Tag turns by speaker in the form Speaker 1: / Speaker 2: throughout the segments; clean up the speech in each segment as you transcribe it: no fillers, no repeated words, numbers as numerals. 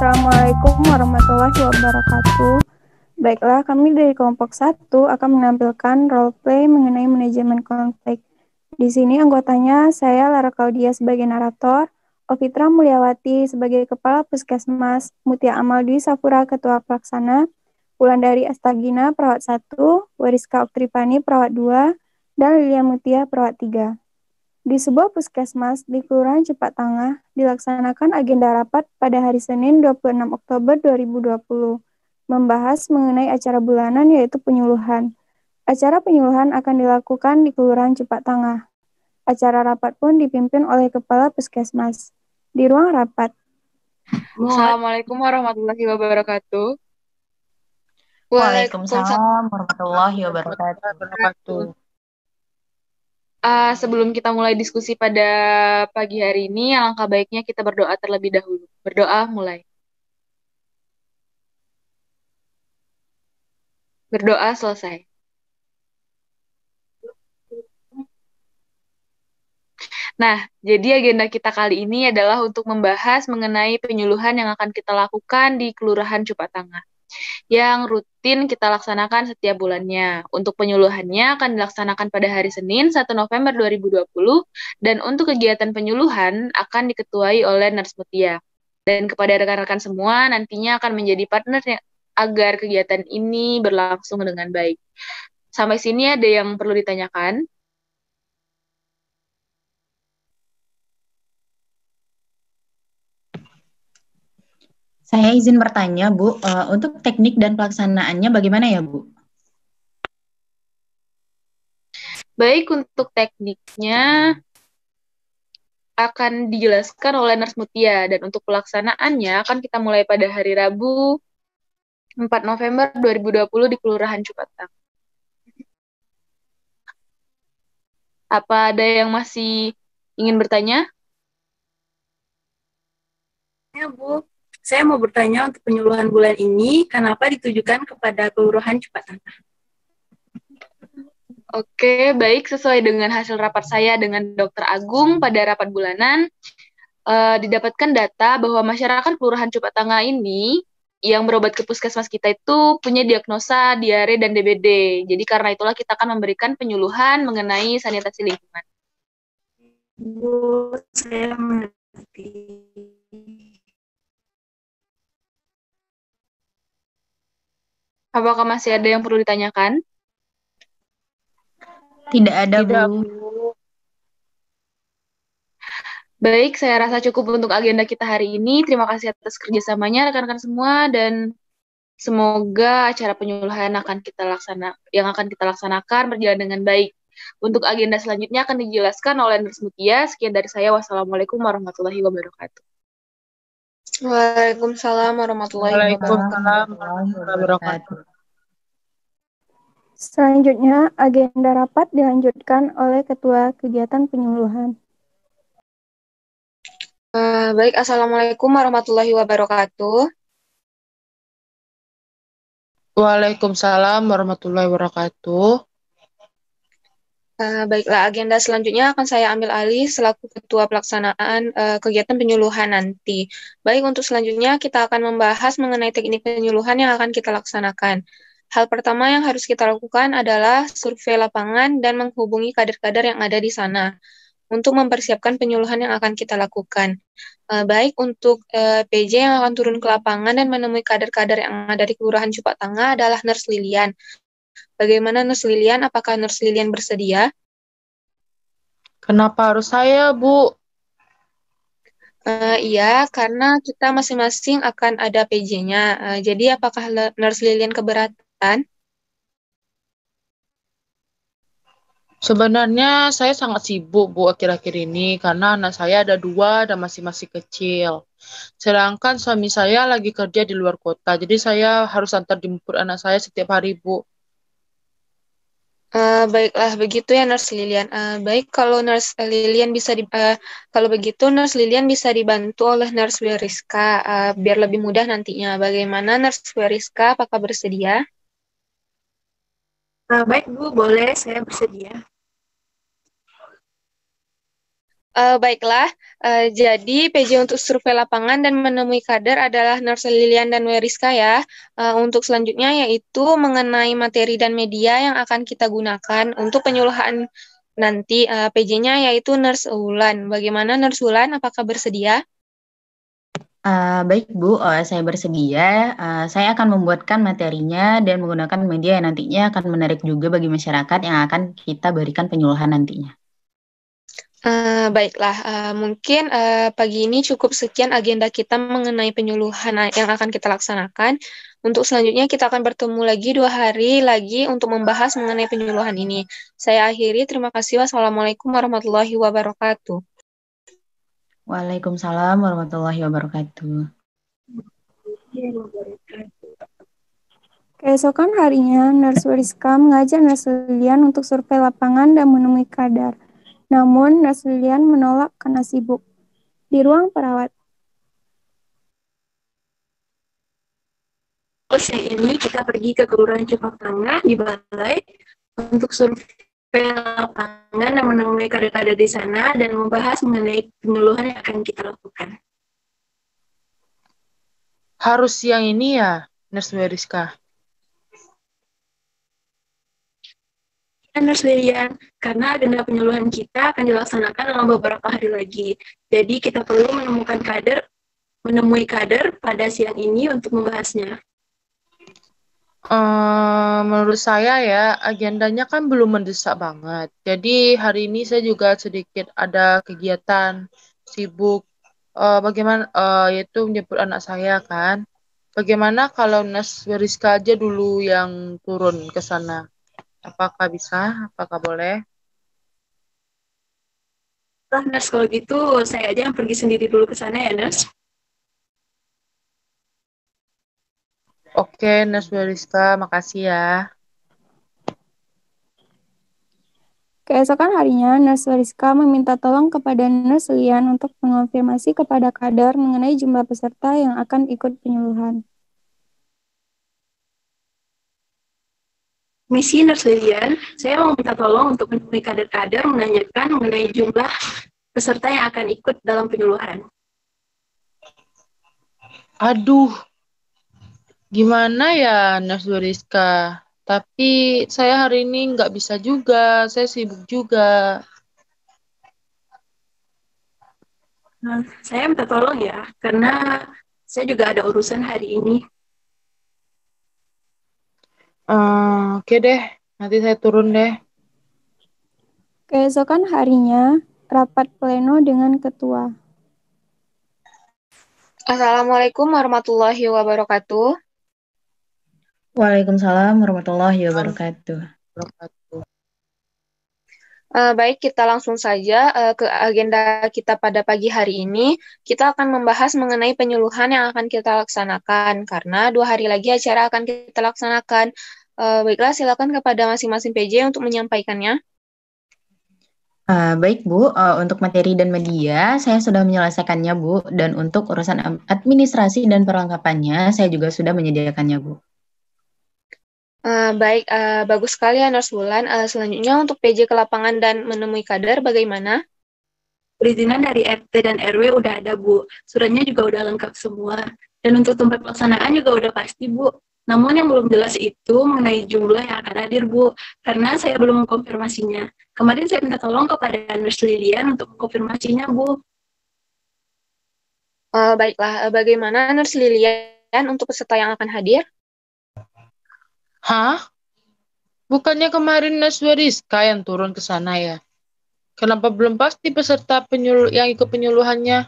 Speaker 1: Assalamualaikum warahmatullahi wabarakatuh. Baiklah, kami dari kelompok 1 akan menampilkan role play mengenai manajemen konflik. Di sini anggotanya saya Lara Claudia sebagai narator, Ovitra Mulyawati sebagai Kepala Puskesmas, Mutia Amal Dwi Sapura Ketua Pelaksana, Wulandari Astagina Perawat 1, Wariska Oktripani Perawat 2, dan Lilia Mutia Perawat 3. Di sebuah puskesmas di Kelurahan Cepak Tangah, dilaksanakan agenda rapat pada hari Senin 26 Oktober 2020, membahas mengenai acara bulanan yaitu penyuluhan. Acara penyuluhan akan dilakukan di Kelurahan Cepak Tangah. Acara rapat pun dipimpin oleh Kepala Puskesmas. Di ruang rapat,
Speaker 2: Assalamualaikum warahmatullahi wabarakatuh. Waalaikumsalam
Speaker 3: Waalaikumsalam warahmatullahi
Speaker 2: warahmatullahi
Speaker 3: wabarakatuh.
Speaker 2: wabarakatuh. Sebelum kita mulai diskusi pada pagi hari ini, alangkah baiknya kita berdoa terlebih dahulu. Berdoa mulai. Berdoa selesai. Nah, jadi agenda kita kali ini adalah untuk membahas mengenai penyuluhan yang akan kita lakukan di Kelurahan Cupak Tangah, yang rutin kita laksanakan setiap bulannya. Untuk penyuluhannya akan dilaksanakan pada hari Senin 1 November 2020, dan untuk kegiatan penyuluhan akan diketuai oleh Nurse Mutia. Dan kepada rekan-rekan semua, nantinya akan menjadi partner agar kegiatan ini berlangsung dengan baik. Sampai sini ada yang perlu ditanyakan?
Speaker 3: Saya izin bertanya, Bu, untuk teknik dan pelaksanaannya bagaimana ya, Bu?
Speaker 2: Baik, untuk tekniknya akan dijelaskan oleh Nurse Mutia, dan untuk pelaksanaannya akan kita mulai pada hari Rabu 4 November 2020 di Kelurahan Cupatang. Apa ada yang masih ingin bertanya?
Speaker 4: Ya, Bu. Saya mau bertanya untuk penyuluhan bulan ini, kenapa ditujukan kepada Kelurahan Cepat.
Speaker 2: Oke, baik. Sesuai dengan hasil rapat saya dengan Dr. Agung pada rapat bulanan, didapatkan data bahwa masyarakat Kelurahan Cupatanga ini yang berobat ke puskesmas kita itu punya diagnosa diare dan DBD. Jadi karena itulah kita akan memberikan penyuluhan mengenai sanitasi lingkungan.
Speaker 4: Bu, saya mengerti.
Speaker 2: Apakah masih ada yang perlu ditanyakan?
Speaker 3: Tidak ada,
Speaker 2: Tidak,
Speaker 3: Bu.
Speaker 2: Bu. Baik, saya rasa cukup untuk agenda kita hari ini. Terima kasih atas kerjasamanya rekan-rekan semua, dan semoga acara penyuluhan yang akan kita laksanakan berjalan dengan baik. Untuk agenda selanjutnya akan dijelaskan oleh Nurse Mutia. Sekian dari saya. Wassalamualaikum warahmatullahi wabarakatuh. Waalaikumsalam warahmatullahi
Speaker 3: wabarakatuh.
Speaker 1: selanjutnya agenda rapat dilanjutkan oleh Ketua Kegiatan Penyuluhan.
Speaker 2: Baik, Assalamualaikum warahmatullahi wabarakatuh.
Speaker 5: Waalaikumsalam warahmatullahi wabarakatuh.
Speaker 2: Baiklah, agenda selanjutnya akan saya ambil alih selaku Ketua Pelaksanaan kegiatan penyuluhan nanti. Baik, untuk selanjutnya kita akan membahas mengenai teknik penyuluhan yang akan kita laksanakan. Hal pertama yang harus kita lakukan adalah survei lapangan dan menghubungi kader-kader yang ada di sana untuk mempersiapkan penyuluhan yang akan kita lakukan. Baik, untuk PJ yang akan turun ke lapangan dan menemui kader-kader yang ada di Kelurahan Cupak Tangah adalah Nurse Lilian. Bagaimana Nurse Lilian? Apakah Nurse Lilian bersedia?
Speaker 5: Kenapa harus saya, Bu?
Speaker 2: Iya, karena kita masing-masing akan ada PJ-nya. Jadi apakah Nurse Lilian keberatan?
Speaker 5: Sebenarnya saya sangat sibuk, Bu, akhir-akhir ini karena anak saya ada 2 dan masih kecil. Sedangkan suami saya lagi kerja di luar kota, jadi saya harus antar jemput anak saya setiap hari, Bu.
Speaker 2: Baiklah, begitu ya Nurse Lilian. Baik, kalau Nurse Lilian kalau begitu Nurse Lilian bisa dibantu oleh Nurse Weriska biar lebih mudah nantinya. Bagaimana Nurse Weriska? Apakah bersedia?
Speaker 4: Baik, Bu. Boleh, saya bersedia.
Speaker 2: Baiklah, jadi PJ untuk survei lapangan dan menemui kader adalah Nurse Lilian dan Weriska ya. Untuk selanjutnya yaitu mengenai materi dan media yang akan kita gunakan untuk penyuluhan nanti. PJ-nya yaitu Nurse Wulan. Bagaimana Nurse Wulan, apakah bersedia?
Speaker 3: Baik Bu, saya bersedia. Saya akan membuatkan materinya dan menggunakan media yang nantinya akan menarik juga bagi masyarakat yang akan kita berikan penyuluhan nantinya.
Speaker 2: Baiklah, mungkin pagi ini cukup sekian agenda kita mengenai penyuluhan yang akan kita laksanakan. Untuk selanjutnya kita akan bertemu lagi 2 hari lagi untuk membahas mengenai penyuluhan ini. Saya akhiri, terima kasih. Wassalamualaikum warahmatullahi wabarakatuh.
Speaker 3: Waalaikumsalam warahmatullahi wabarakatuh.
Speaker 1: Keesokan harinya, Nurse Weriska mengajak Nurse Lilian untuk survei lapangan dan menemui kadar. Namun, Nurse Lilian menolak karena sibuk. Di ruang perawat,
Speaker 4: Siang ini kita pergi ke Kelurahan Cepak Tengah di Balai untuk survei lapangan dan menemui kader-kader di sana dan membahas mengenai penyuluhan yang akan kita lakukan.
Speaker 5: Harus siang ini ya, Nurse Weriska?
Speaker 4: Nurse Lilian, karena agenda penyuluhan kita akan dilaksanakan dalam beberapa hari lagi. Jadi kita perlu menemui kader pada siang ini untuk membahasnya.
Speaker 5: Menurut saya ya, agendanya kan belum mendesak banget. Jadi hari ini saya juga sedikit ada kegiatan sibuk. Bagaimana, yaitu menjemput anak saya kan. Bagaimana kalau Nurse Weriska aja dulu yang turun ke sana? Apakah bisa? Apakah boleh?
Speaker 4: Nurse, kalau gitu saya aja yang pergi sendiri dulu ke sana ya, Nurse.
Speaker 5: Oke, Nurse Weriska, makasih ya.
Speaker 1: keesokan harinya, Nurse Weriska meminta tolong kepada Nurse Lilian untuk mengonfirmasi kepada kadar mengenai jumlah peserta yang akan ikut penyuluhan.
Speaker 4: Misi Nurse Lilian, saya mau minta tolong untuk menemui kader-kader menanyakan mengenai jumlah peserta yang akan ikut dalam penyuluhan.
Speaker 5: Aduh, gimana ya Nurse Weriska? Tapi saya hari ini nggak bisa juga, saya sibuk juga.
Speaker 4: Saya minta tolong ya, karena saya juga ada urusan hari ini.
Speaker 5: Oke deh, nanti saya turun deh.
Speaker 1: Keesokan harinya, rapat pleno dengan ketua.
Speaker 2: Assalamualaikum warahmatullahi wabarakatuh.
Speaker 3: Waalaikumsalam warahmatullahi wabarakatuh.
Speaker 2: Baik, kita langsung saja ke agenda kita pada pagi hari ini. Kita akan membahas mengenai penyuluhan yang akan kita laksanakan, karena 2 hari lagi acara akan kita laksanakan. Baiklah, silakan kepada masing-masing PJ untuk menyampaikannya.
Speaker 3: Baik Bu, untuk materi dan media saya sudah menyelesaikannya Bu, dan untuk urusan administrasi dan perlengkapannya saya juga sudah menyediakannya Bu.
Speaker 2: Baik, bagus sekali ya Nurse Wulan. Selanjutnya untuk PJ ke lapangan dan menemui kader, bagaimana?
Speaker 4: Perizinan dari RT dan RW udah ada, Bu. Suratnya juga udah lengkap semua. Dan untuk tempat pelaksanaan juga udah pasti, Bu. Namun yang belum jelas itu mengenai jumlah yang akan hadir, Bu. Karena saya belum mengkonfirmasinya. Kemarin saya minta tolong kepada Nurse Lilian untuk mengkonfirmasinya, Bu.
Speaker 2: Baiklah, bagaimana Nurse Lilian untuk peserta yang akan hadir?
Speaker 5: Hah? Bukannya kemarin Nurse Weriska yang turun ke sana ya? Kenapa belum pasti peserta yang ikut penyuluhannya?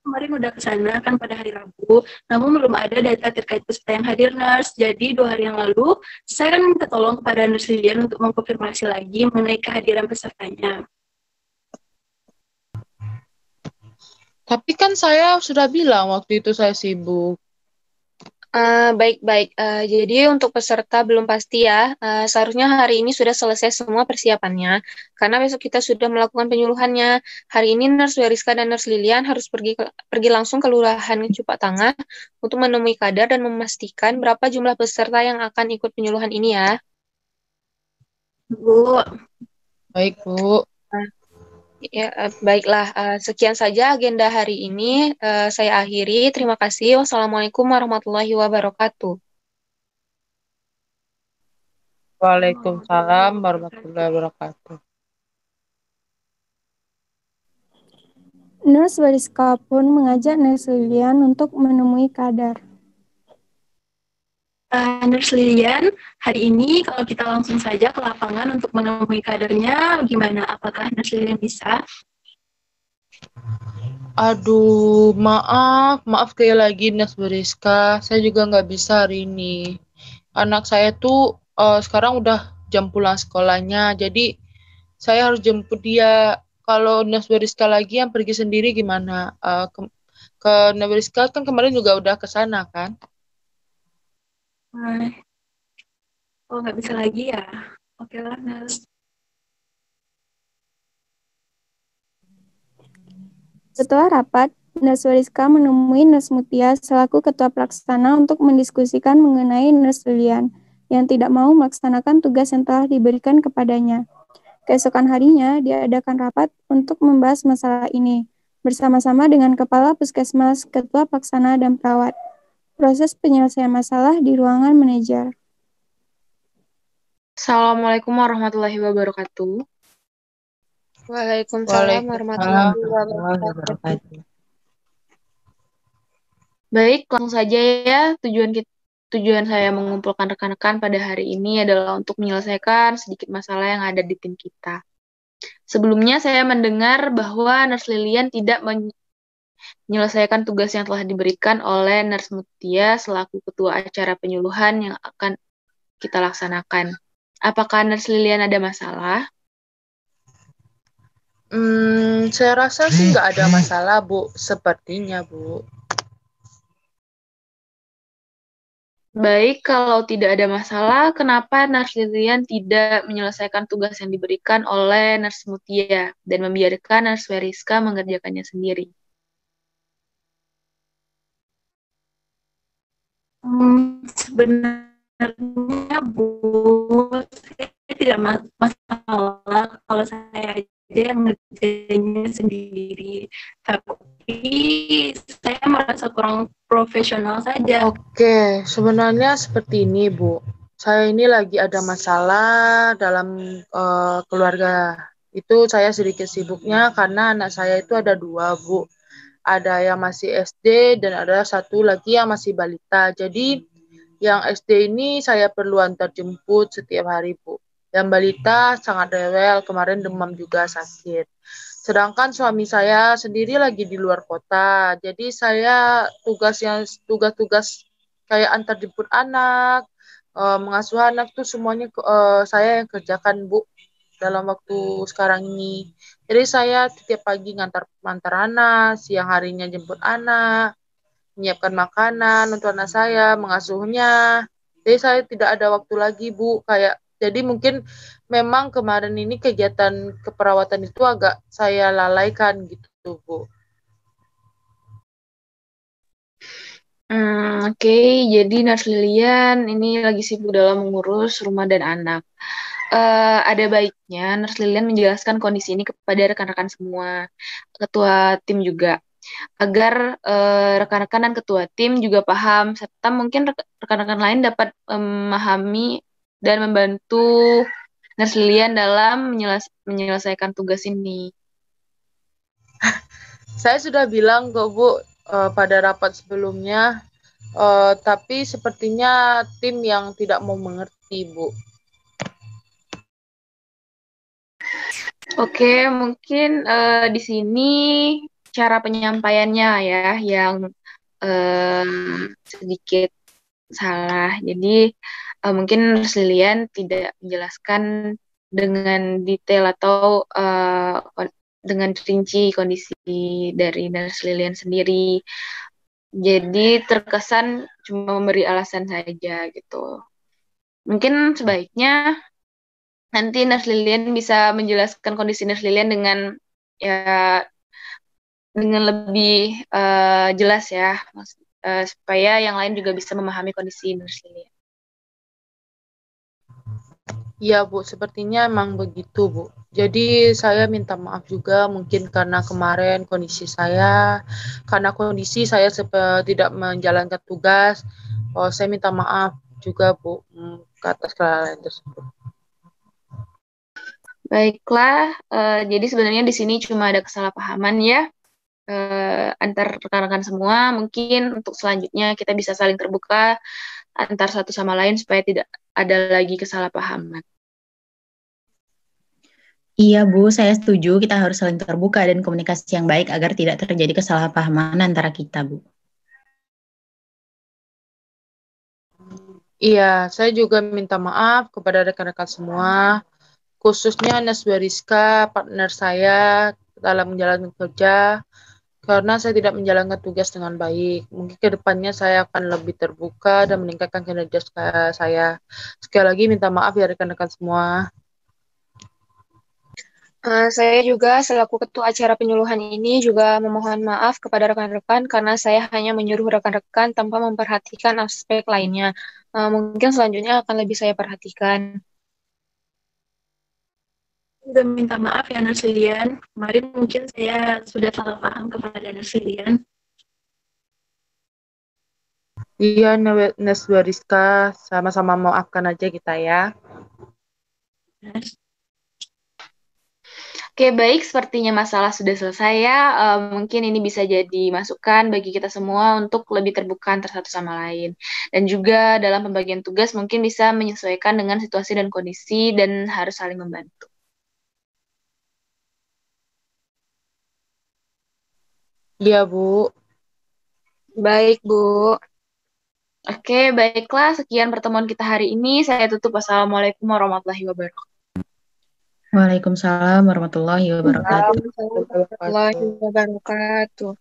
Speaker 4: Kemarin udah ke sana kan pada hari Rabu, namun belum ada data terkait peserta yang hadir, Nurse. Jadi 2 hari yang lalu, saya kan minta tolong kepada Nurse Lilian untuk mengkonfirmasi lagi mengenai kehadiran pesertanya.
Speaker 5: Tapi kan saya sudah bilang waktu itu saya sibuk.
Speaker 2: Baik-baik. Jadi untuk peserta belum pasti ya. Seharusnya hari ini sudah selesai semua persiapannya, karena besok kita sudah melakukan penyuluhannya. Hari ini Nurse Weriska dan Nurse Lilian harus pergi langsung ke Kelurahan Cepak Tengah untuk menemui kadar dan memastikan berapa jumlah peserta yang akan ikut penyuluhan ini ya.
Speaker 4: Bu,
Speaker 5: Baik, Bu.
Speaker 2: Ya, baiklah. Sekian saja agenda hari ini. Saya akhiri. Terima kasih. Wassalamualaikum warahmatullahi wabarakatuh.
Speaker 5: Waalaikumsalam warahmatullahi wabarakatuh.
Speaker 1: Nurse Wariska pun mengajak Nurse Lilian untuk menemui Kadar.
Speaker 4: Nurse Lilian, hari ini kalau kita langsung saja ke lapangan untuk menemui kadernya, gimana? Apakah Nurse Lilian bisa?
Speaker 5: Aduh, maaf sekali lagi Nas Beriska, saya juga nggak bisa hari ini. Anak saya tuh sekarang udah jam pulang sekolahnya, jadi saya harus jemput dia. Kalau Nas Beriska lagi yang pergi sendiri gimana? Ke Nas Beriska kan kemarin juga udah ke sana kan?
Speaker 4: Oh, nggak bisa lagi ya? Oke lah, Nurse.
Speaker 1: Setelah rapat, Nurse Wariska menemui Nurse Mutia selaku ketua pelaksana untuk mendiskusikan mengenai Nurse Lilian yang tidak mau melaksanakan tugas yang telah diberikan kepadanya. Keesokan harinya, diadakan rapat untuk membahas masalah ini, bersama-sama dengan Kepala Puskesmas, Ketua Pelaksana, dan Perawat. Proses penyelesaian masalah di ruangan manajer.
Speaker 2: Assalamualaikum warahmatullahi wabarakatuh. Waalaikumsalam warahmatullahi wabarakatuh. Baik, langsung saja ya. Tujuan saya mengumpulkan rekan-rekan pada hari ini adalah untuk menyelesaikan sedikit masalah yang ada di tim kita. Sebelumnya saya mendengar bahwa Nurse Lilian tidak menyelesaikan tugas yang telah diberikan oleh Nurse Mutia selaku ketua acara penyuluhan yang akan kita laksanakan. Apakah Nurse Lilian ada masalah?
Speaker 5: Saya rasa sih nggak ada masalah, Bu. Sepertinya, Bu.
Speaker 2: Baik, kalau tidak ada masalah, kenapa Nurse Lilian tidak menyelesaikan tugas yang diberikan oleh Nurse Mutia dan membiarkan Nurse Weriska mengerjakannya sendiri?
Speaker 4: Sebenarnya Bu, saya tidak masalah kalau saya aja yang ngerjainnya sendiri. Tapi saya merasa kurang profesional saja.
Speaker 5: Oke, sebenarnya seperti ini, Bu. Saya ini lagi ada masalah dalam keluarga. Itu saya sedikit sibuknya karena anak saya itu ada 2, Bu. Ada yang masih SD dan ada satu lagi yang masih balita. Jadi yang SD ini saya perlu antar jemput setiap hari, Bu. Yang balita sangat rewel, kemarin demam juga sakit. Sedangkan suami saya sendiri lagi di luar kota. Jadi saya tugas-tugas kayak antar jemput anak, mengasuh anak tuh semuanya saya yang kerjakan, Bu, dalam waktu sekarang ini. Jadi saya setiap pagi ngantar anak, siang harinya jemput anak, menyiapkan makanan untuk anak saya, mengasuhnya. Jadi saya tidak ada waktu lagi, Bu. Jadi mungkin memang kemarin ini kegiatan keperawatan itu agak saya lalaikan gitu, Bu.
Speaker 2: Oke, jadi Nurse Lilian ini lagi sibuk dalam mengurus rumah dan anak. Ada baiknya Nurse Lilian menjelaskan kondisi ini kepada rekan-rekan semua, ketua tim juga, agar rekan-rekan dan ketua tim juga paham, serta mungkin rekan-rekan lain dapat memahami dan membantu Nurse Lilian dalam menyelesaikan tugas ini.
Speaker 5: Saya sudah bilang kok, Bu, pada rapat sebelumnya, tapi sepertinya tim yang tidak mau mengerti, Bu.
Speaker 2: Oke, mungkin di sini cara penyampaiannya ya yang sedikit salah. Jadi mungkin Nurse Lilian tidak menjelaskan dengan detail atau dengan rinci kondisi dari Nurse Lilian sendiri. Jadi terkesan cuma memberi alasan saja gitu. Mungkin sebaiknya nanti Nurse Lilian bisa menjelaskan kondisi Nurse Lilian dengan ya dengan lebih jelas ya, supaya yang lain juga bisa memahami kondisi Nurse Lilian.
Speaker 5: Iya, Bu, sepertinya emang begitu, Bu. Jadi saya minta maaf juga mungkin karena kemarin karena kondisi saya tidak menjalankan tugas. Saya minta maaf juga Bu ke atas kelalaian tersebut.
Speaker 2: Baiklah, jadi sebenarnya di sini cuma ada kesalahpahaman ya antar rekan-rekan semua. Mungkin untuk selanjutnya kita bisa saling terbuka antar satu sama lain supaya tidak ada lagi kesalahpahaman.
Speaker 3: Iya Bu, saya setuju kita harus saling terbuka dan komunikasi yang baik agar tidak terjadi kesalahpahaman antara kita Bu.
Speaker 5: Iya, saya juga minta maaf kepada rekan-rekan semua, khususnya Naswa Rizka, partner saya dalam menjalankan kerja, karena saya tidak menjalankan tugas dengan baik. Mungkin ke depannya saya akan lebih terbuka dan meningkatkan kinerja saya. Sekali lagi minta maaf ya rekan-rekan semua.
Speaker 2: Saya juga selaku ketua acara penyuluhan ini juga memohon maaf kepada rekan-rekan karena saya hanya menyuruh rekan-rekan tanpa memperhatikan aspek lainnya. Mungkin selanjutnya akan lebih saya perhatikan.
Speaker 4: Juga minta maaf ya Nursilian. Kemarin mungkin saya sudah salah paham kepada Nursilian.
Speaker 5: Iya, Naswa Rizka, sama-sama maafkan aja kita ya.
Speaker 2: Oke, baik. Sepertinya masalah sudah selesai ya. Mungkin ini bisa jadi masukan bagi kita semua untuk lebih terbuka antara satu sama lain. Dan juga dalam pembagian tugas mungkin bisa menyesuaikan dengan situasi dan kondisi dan harus saling membantu.
Speaker 5: Iya, Bu.
Speaker 2: Baik, Bu. Oke, baiklah. Sekian pertemuan kita hari ini. Saya tutup. Wassalamualaikum warahmatullahi wabarakatuh.
Speaker 3: Waalaikumsalam warahmatullahi wabarakatuh.
Speaker 2: Warahmatullahi wabarakatuh.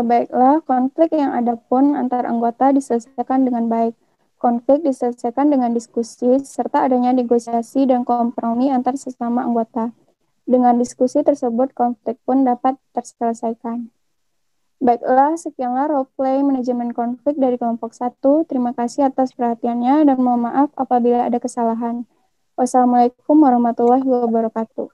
Speaker 1: Baiklah, konflik yang ada pun antar anggota diselesaikan dengan baik. Konflik diselesaikan dengan diskusi, serta adanya negosiasi dan kompromi antar sesama anggota. Dengan diskusi tersebut, konflik pun dapat terselesaikan. Baiklah, sekianlah roleplay manajemen konflik dari kelompok 1. Terima kasih atas perhatiannya dan mohon maaf apabila ada kesalahan. Wassalamualaikum warahmatullahi wabarakatuh.